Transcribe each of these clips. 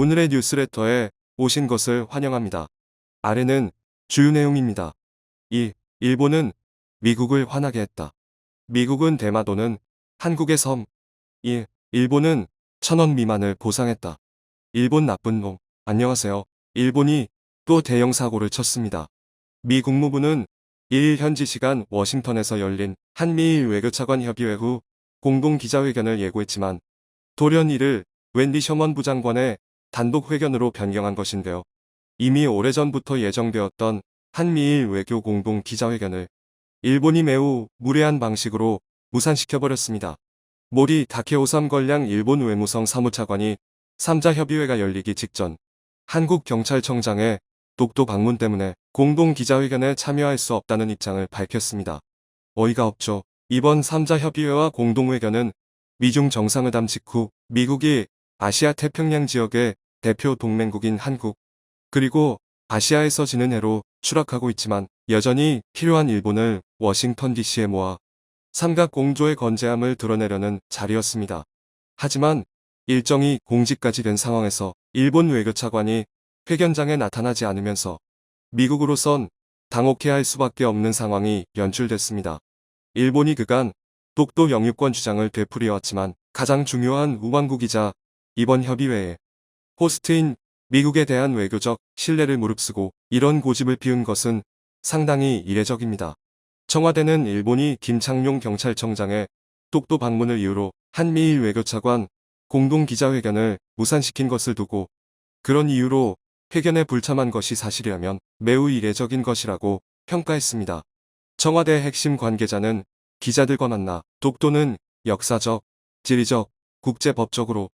오늘의 뉴스레터에 오신 것을 환영합니다. 아래는 주요 내용입니다. 1. 일본은 미국을 화나게 했다. 미국은 대마도는 한국의 섬. 1. 일본은 1,000원 미만을 보상했다. 일본 나쁜 놈. 안녕하세요. 일본이 또 대형 사고를 쳤습니다. 미 국무부는 2일 현지 시간 워싱턴에서 열린 한미일 외교차관 협의회 후 공동 기자회견을 예고했지만 돌연 이를 웬디 셔먼 부장관의 단독 회견으로 변경한 것인데요. 이미 오래전부터 예정되었던 한미일 외교 공동 기자회견을 일본이 매우 무례한 방식으로 무산시켜버렸습니다. 모리 다케오삼 걸량 일본 외무성 사무차관이 3자 협의회가 열리기 직전 한국경찰청장의 독도 방문 때문에 공동 기자회견에 참여할 수 없다는 입장을 밝혔습니다. 어이가 없죠. 이번 3자 협의회와 공동회견은 미중 정상회담 직후 미국이 아시아 태평양 지역의 대표 동맹국인 한국, 그리고 아시아에서 지는 해로 추락하고 있지만 여전히 필요한 일본을 워싱턴 DC에 모아 삼각 공조의 건재함을 드러내려는 자리였습니다. 하지만 일정이 공지까지 된 상황에서 일본 외교차관이 회견장에 나타나지 않으면서 미국으로선 당혹해할 수밖에 없는 상황이 연출됐습니다. 일본이 그간 독도 영유권 주장을 되풀이해왔지만 가장 중요한 우방국이자 이번 협의회에 호스트인 미국에 대한 외교적 신뢰를 무릅쓰고 이런 고집을 피운 것은 상당히 이례적입니다. 청와대는 일본이 김창룡 경찰청장의 독도 방문을 이유로 한미일 외교차관 공동기자회견을 무산시킨 것을 두고 그런 이유로 회견에 불참한 것이 사실이라면 매우 이례적인 것이라고 평가했습니다. 청와대 핵심 관계자는 기자들과 만나 독도는 역사적, 지리적, 국제법적으로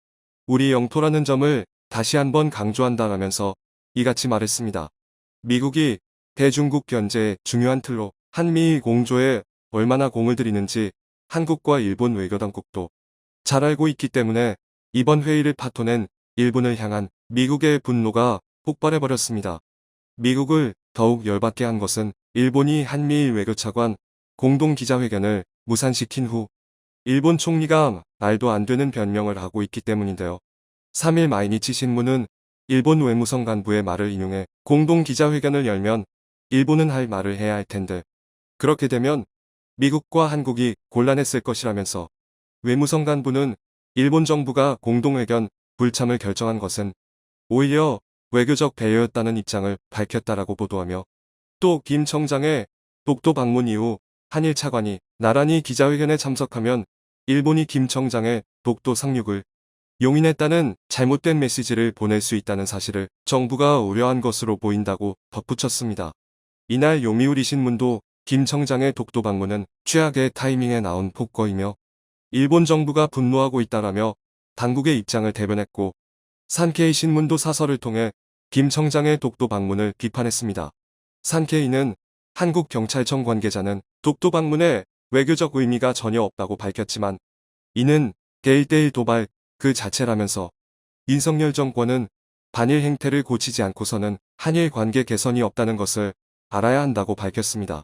우리 영토라는 점을 다시 한번 강조한다라면서 이같이 말했습니다. 미국이 대중국 견제의 중요한 틀로 한미일 공조에 얼마나 공을 들이는지 한국과 일본 외교당국도 잘 알고 있기 때문에 이번 회의를 파토낸 일본을 향한 미국의 분노가 폭발해버렸습니다. 미국을 더욱 열받게 한 것은 일본이 한미일 외교차관 공동기자회견을 무산시킨 후 일본 총리가 말도 안 되는 변명을 하고 있기 때문인데요. 3일 마이니치 신문은 일본 외무성 간부의 말을 인용해 공동기자회견을 열면 일본은 할 말을 해야 할 텐데 그렇게 되면 미국과 한국이 곤란했을 것이라면서 외무성 간부는 일본 정부가 공동회견 불참을 결정한 것은 오히려 외교적 배려였다는 입장을 밝혔다라고 보도하며 또 김 청장의 독도 방문 이후 한일 차관이 나란히 기자회견에 참석하면 일본이 김 청장의 독도 상륙을 용인했다는 잘못된 메시지를 보낼 수 있다는 사실을 정부가 우려한 것으로 보인다고 덧붙였습니다. 이날 요미우리 신문도 김 청장의 독도 방문은 최악의 타이밍에 나온 폭거이며 일본 정부가 분노하고 있다라며 당국의 입장을 대변했고 산케이 신문도 사설을 통해 김 청장의 독도 방문을 비판했습니다. 산케이는 한국경찰청 관계자는 독도 방문에 외교적 의미가 전혀 없다고 밝혔지만 이는 대1대1 도발 그 자체라면서 윤석열 정권은 반일 행태를 고치지 않고서는 한일 관계 개선이 없다는 것을 알아야 한다고 밝혔습니다.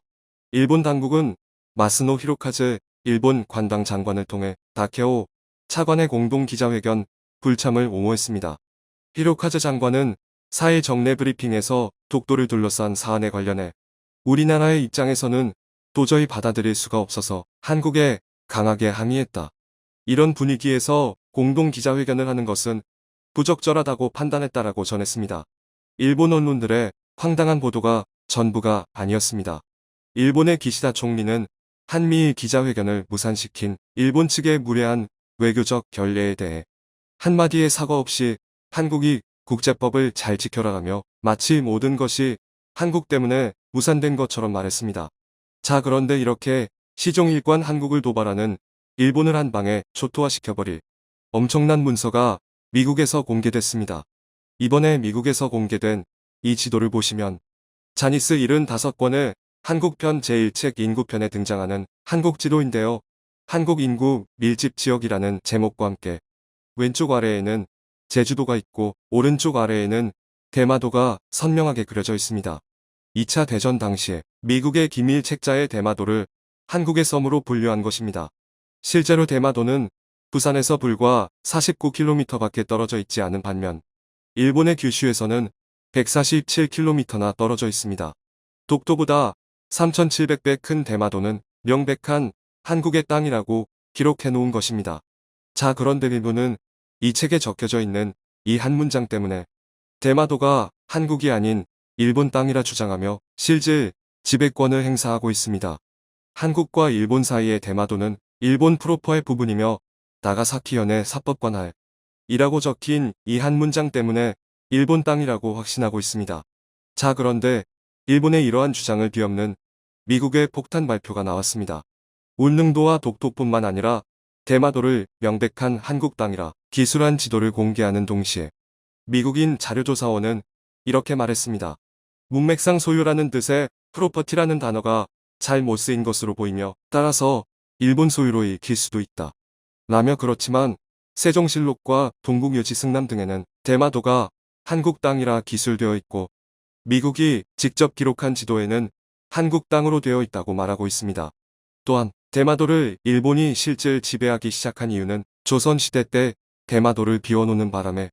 일본 당국은 마스노 히로카즈 일본 관당 장관을 통해 다케오 차관의 공동 기자회견 불참을 옹호했습니다. 히로카즈 장관은 4일 정례 브리핑에서 독도를 둘러싼 사안에 관련해 우리나라의 입장에서는 도저히 받아들일 수가 없어서 한국에 강하게 항의했다. 이런 분위기에서 공동 기자회견을 하는 것은 부적절하다고 판단했다라고 전했습니다. 일본 언론들의 황당한 보도가 전부가 아니었습니다. 일본의 기시다 총리는 한미일 기자회견을 무산시킨 일본 측의 무례한 외교적 결례에 대해 한마디의 사과 없이 한국이 국제법을 잘 지켜라라며 마치 모든 것이 한국 때문에 무산된 것처럼 말했습니다. 자, 그런데 이렇게 시종일관 한국을 도발하는 일본을 한 방에 초토화시켜버릴 엄청난 문서가 미국에서 공개됐습니다. 이번에 미국에서 공개된 이 지도를 보시면 자니스 75권의 한국편 제1책 인구편에 등장하는 한국지도인데요. 한국 인구 밀집 지역이라는 제목과 함께 왼쪽 아래에는 제주도가 있고 오른쪽 아래에는 대마도가 선명하게 그려져 있습니다. 2차 대전 당시에 미국의 기밀 책자의 대마도를 한국의 섬으로 분류한 것입니다. 실제로 대마도는 부산에서 불과 49km 밖에 떨어져 있지 않은 반면 일본의 규슈에서는 147km나 떨어져 있습니다. 독도보다 3,700배 큰 대마도는 명백한 한국의 땅이라고 기록해 놓은 것입니다. 자, 그런데 일본은 이 책에 적혀져 있는 이 한 문장 때문에 대마도가 한국이 아닌 일본 땅이라 주장하며 실질 지배권을 행사하고 있습니다. 한국과 일본 사이의 대마도는 일본 프로퍼의 부분이며 나가사키현의 사법관할 이라고 적힌 이 한 문장 때문에 일본 땅이라고 확신하고 있습니다. 자, 그런데 일본의 이러한 주장을 뒤엎는 미국의 폭탄 발표가 나왔습니다. 울릉도와 독도뿐만 아니라 대마도를 명백한 한국 땅이라 기술한 지도를 공개하는 동시에 미국인 자료조사원은 이렇게 말했습니다. 문맥상 소유라는 뜻의 프로퍼티라는 단어가 잘 못 쓰인 것으로 보이며 따라서 일본 소유로 읽힐 수도 있다. 라며 그렇지만 세종실록과 동국유지 승남 등에는 대마도가 한국 땅이라 기술되어 있고 미국이 직접 기록한 지도에는 한국 땅으로 되어 있다고 말하고 있습니다. 또한 대마도를 일본이 실질 지배하기 시작한 이유는 조선시대 때 대마도를 비워놓는 바람에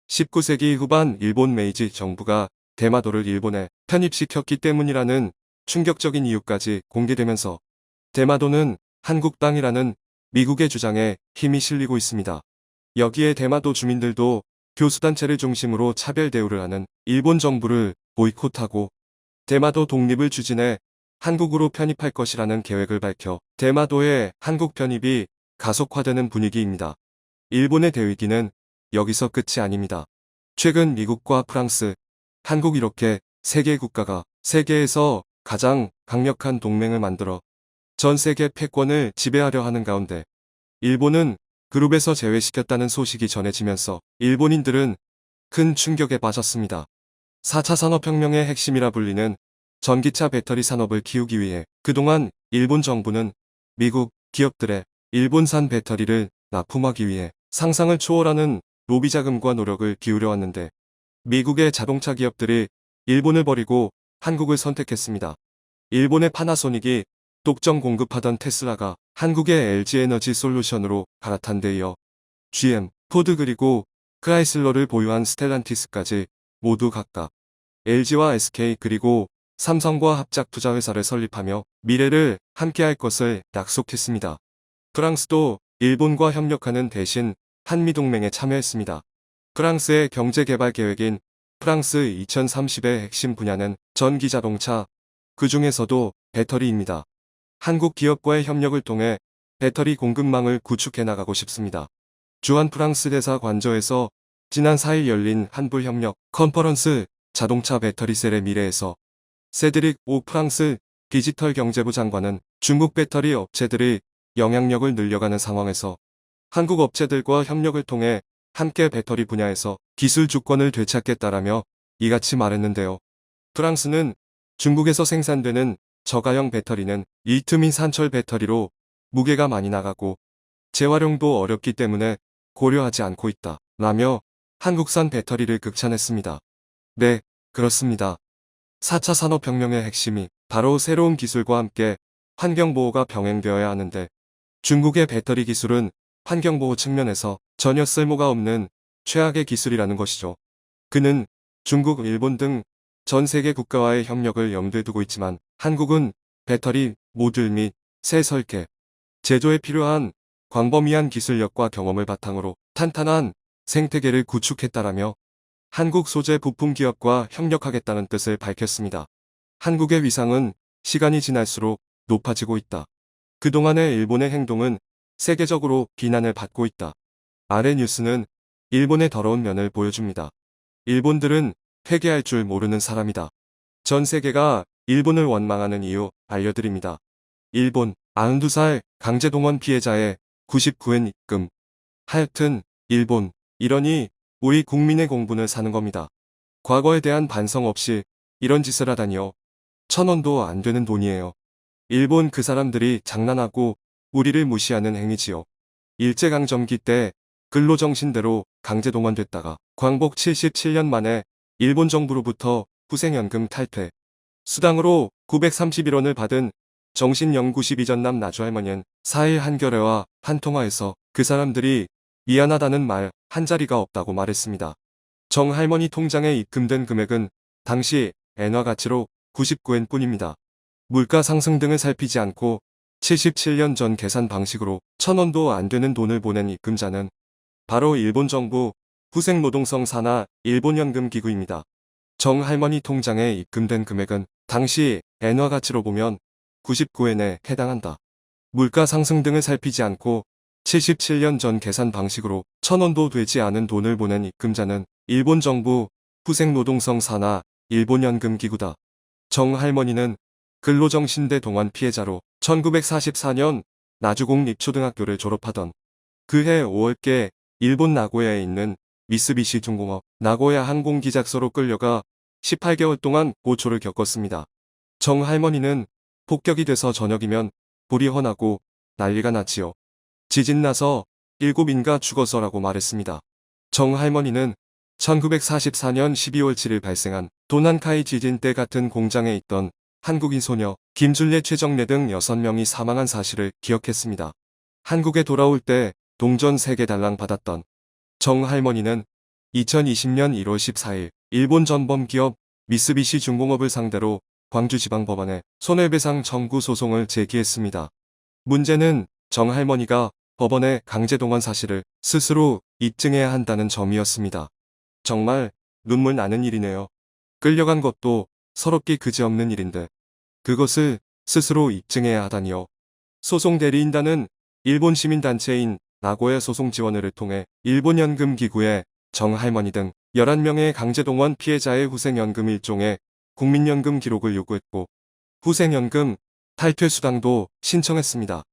19세기 후반 일본 메이지 정부가 대마도를 일본에 편입시켰기 때문이라는 충격적인 이유까지 공개되면서 대마도는 한국 땅이라는 미국의 주장에 힘이 실리고 있습니다. 여기에 대마도 주민들도 교수단체를 중심으로 차별 대우를 하는 일본 정부를 보이콧하고 대마도 독립을 추진해 한국으로 편입할 것이라는 계획을 밝혀 대마도의 한국 편입이 가속화되는 분위기입니다. 일본의 대위기는 여기서 끝이 아닙니다. 최근 미국과 프랑스, 한국 이렇게 세 개 국가가 세계에서 가장 강력한 동맹을 만들어 전 세계 패권을 지배하려 하는 가운데 일본은 그룹에서 제외시켰다는 소식이 전해지면서 일본인들은 큰 충격에 빠졌습니다. 4차 산업혁명의 핵심이라 불리는 전기차 배터리 산업을 키우기 위해 그동안 일본 정부는 미국 기업들의 일본산 배터리를 납품하기 위해 상상을 초월하는 로비 자금과 노력을 기울여 왔는데 미국의 자동차 기업들이 일본을 버리고 한국을 선택했습니다. 일본의 파나소닉이 독점 공급하던 테슬라가 한국의 LG에너지 솔루션으로 갈아탄 데 이어 GM, 포드 그리고 크라이슬러를 보유한 스텔란티스까지 모두 각각 LG와 SK 그리고 삼성과 합작 투자회사를 설립하며 미래를 함께할 것을 약속했습니다. 프랑스도 일본과 협력하는 대신 한미동맹에 참여했습니다. 프랑스의 경제개발 계획인 프랑스 2030의 핵심 분야는 전기자동차, 그 중에서도 배터리입니다. 한국 기업과의 협력을 통해 배터리 공급망을 구축해 나가고 싶습니다. 주한 프랑스 대사 관저에서 지난 4일 열린 한불협력 컨퍼런스 자동차 배터리 셀의 미래에서 세드릭 오 프랑스 디지털 경제부 장관은 중국 배터리 업체들이 영향력을 늘려가는 상황에서 한국 업체들과 협력을 통해 함께 배터리 분야에서 기술 주권을 되찾겠다라며 이같이 말했는데요. 프랑스는 중국에서 생산되는 저가형 배터리는 리튬인 산철 배터리로 무게가 많이 나가고 재활용도 어렵기 때문에 고려하지 않고 있다. 라며 한국산 배터리를 극찬했습니다. 네, 그렇습니다. 4차 산업혁명의 핵심이 바로 새로운 기술과 함께 환경보호가 병행되어야 하는데 중국의 배터리 기술은 환경보호 측면에서 전혀 쓸모가 없는 최악의 기술이라는 것이죠. 그는 중국, 일본 등 전 세계 국가와의 협력을 염두에 두고 있지만 한국은 배터리, 모듈 및 새 설계, 제조에 필요한 광범위한 기술력과 경험을 바탕으로 탄탄한 생태계를 구축했다라며 한국 소재 부품 기업과 협력하겠다는 뜻을 밝혔습니다. 한국의 위상은 시간이 지날수록 높아지고 있다. 그동안의 일본의 행동은 세계적으로 비난을 받고 있다. 아래 뉴스는 일본의 더러운 면을 보여줍니다. 일본들은 회개할 줄 모르는 사람이다. 전 세계가 일본을 원망하는 이유 알려드립니다. 일본 92살 강제동원 피해자의 99엔 입금. 하여튼 일본 이러니 우리 국민의 공분을 사는 겁니다. 과거에 대한 반성 없이 이런 짓을 하다니요. 1,000원도 안 되는 돈이에요. 일본 그 사람들이 장난하고 우리를 무시하는 행위지요. 일제강점기 때 근로정신대로 강제동원됐다가 광복 77년 만에 일본 정부로부터 후생연금 탈퇴, 수당으로 931원을 받은 정신연구시 이전남 나주할머니는 4일 한겨레와 한통화에서 그 사람들이 미안하다는 말 한자리가 없다고 말했습니다. 정 할머니 통장에 입금된 금액은 당시 엔화 가치로 99엔 뿐입니다. 물가 상승 등을 살피지 않고 77년 전 계산 방식으로 1000원도 안 되는 돈을 보낸 입금자는 바로 일본 정부 후생노동성 산하 일본연금기구입니다. 정 할머니 통장에 입금된 금액은 당시 엔화 가치로 보면 99엔에 해당한다. 물가 상승 등을 살피지 않고 77년 전 계산 방식으로 1000원도 되지 않은 돈을 보낸 입금자는 일본 정부 후생노동성 산하 일본연금기구다. 정 할머니는 근로정신대 동원 피해자로 1944년 나주공립초등학교를 졸업하던 그해 5월께 일본 나고야에 있는 미쓰비시 중공업 나고야 항공기작소로 끌려가 18개월 동안 고초를 겪었습니다. 정 할머니는 폭격이 돼서 저녁이면 불이 훤하고 난리가 났지요. 지진 나서 7인가 죽어서라고 말했습니다. 정 할머니는 1944년 12월 7일 발생한 도난카이 지진 때 같은 공장에 있던 한국인 소녀 김줄레 최정래 등 6명이 사망한 사실을 기억했습니다. 한국에 돌아올 때 동전 3개 달랑 받았던 정 할머니는 2020년 1월 14일 일본 전범기업 미쓰비시 중공업을 상대로 광주지방법원에 손해배상 청구 소송을 제기했습니다. 문제는 정 할머니가 법원에 강제동원 사실을 스스로 입증해야 한다는 점이었습니다. 정말 눈물 나는 일이네요. 끌려간 것도 서럽기 그지없는 일인데 그것을 스스로 입증해야 하다니요. 소송 대리인단은 일본 시민단체인 나고야 소송지원회를 통해 일본연금기구에 정 할머니 등 11명의 강제동원 피해자의 후생연금 일종의 국민연금 기록을 요구했고 후생연금 탈퇴수당도 신청했습니다.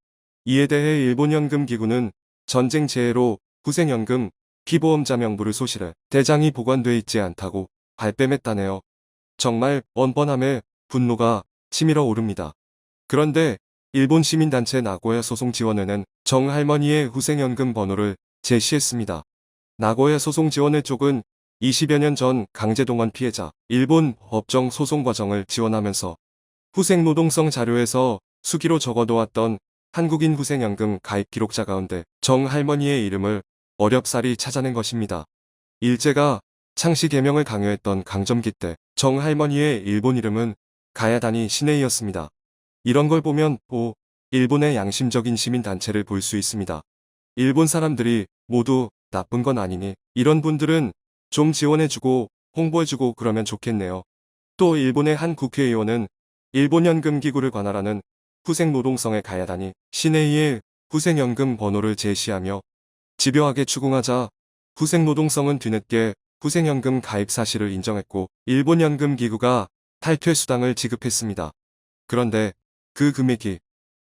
이에 대해 일본연금기구는 전쟁재해로 후생연금 피보험자 명부를 소실해 대장이 보관돼 있지 않다고 발뺌했다네요. 정말 뻔뻔함에 분노가 치밀어 오릅니다. 그런데 일본 시민단체 나고야 소송지원회는 정 할머니의 후생연금 번호를 제시했습니다. 나고야 소송지원회 쪽은 20여 년 전 강제동원 피해자 일본 법정 소송 과정을 지원하면서 후생노동성 자료에서 수기로 적어놓았던 한국인 후생연금 가입 기록자 가운데 정 할머니의 이름을 어렵사리 찾아낸 것입니다. 일제가 창씨 개명을 강요했던 강점기 때 정 할머니의 일본 이름은 가야다니 시네이였습니다. 이런 걸 보면 일본의 양심적인 시민단체를 볼 수 있습니다. 일본 사람들이 모두 나쁜 건 아니니 이런 분들은 좀 지원해주고 홍보해주고 그러면 좋겠네요. 또 일본의 한 국회의원은 일본연금기구를 관할하는 후생노동성에 가야다니 시네이의 후생연금 번호를 제시하며 집요하게 추궁하자 후생노동성은 뒤늦게 후생연금 가입 사실을 인정했고 일본연금기구가 탈퇴수당을 지급했습니다. 그런데 그 금액이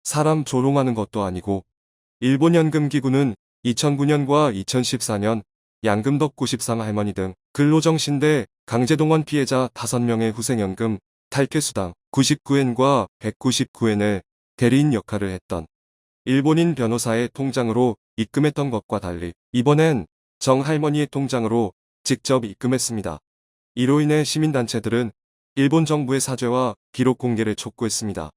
사람 조롱하는 것도 아니고 일본연금기구는 2009년과 2014년 양금덕 93 할머니 등 근로정신대 강제동원 피해자 5명의 후생연금 탈퇴수당 99엔과 199엔을 대리인 역할을 했던 일본인 변호사의 통장으로 입금했던 것과 달리 이번엔 정 할머니의 통장으로 직접 입금했습니다. 이로 인해 시민단체들은 일본 정부의 사죄와 기록 공개를 촉구했습니다.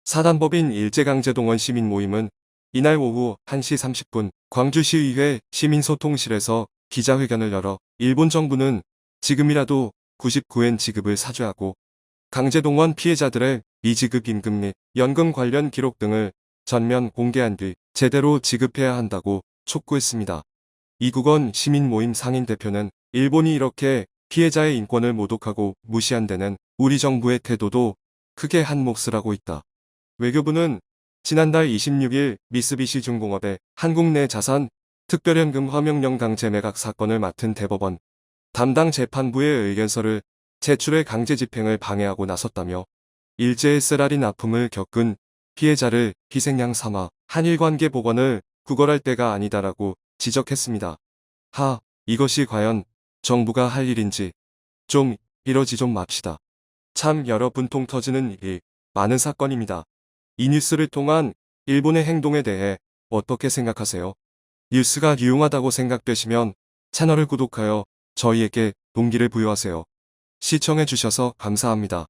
사단법인 일제강제동원 시민모임은 이날 오후 1시 30분 광주시의회 시민소통실에서 기자회견을 열어 일본 정부는 지금이라도 99엔 지급을 사죄하고 강제동원 피해자들의 미지급 임금 및 연금 관련 기록 등을 전면 공개한 뒤 제대로 지급해야 한다고 촉구했습니다. 이국원 시민모임 상임대표는 일본이 이렇게 피해자의 인권을 모독하고 무시한 데는 우리 정부의 태도도 크게 한 몫을 하고 있다. 외교부는 지난달 26일 미쓰비시 중공업의 한국 내 자산 특별연금 화명령 강제 매각 사건을 맡은 대법원 담당 재판부의 의견서를 제출해 강제 집행을 방해하고 나섰다며 일제의 쓰라린 아픔을 겪은 피해자를 희생양 삼아 한일 관계 복원을 구걸할 때가 아니다라고 지적했습니다. 이것이 과연 정부가 할 일인지 좀 이러지 좀 맙시다. 참 여러 분통 터지는 일이 많은 사건입니다. 이 뉴스를 통한 일본의 행동에 대해 어떻게 생각하세요? 뉴스가 유용하다고 생각되시면 채널을 구독하여 저희에게 동기를 부여하세요. 시청해주셔서 감사합니다.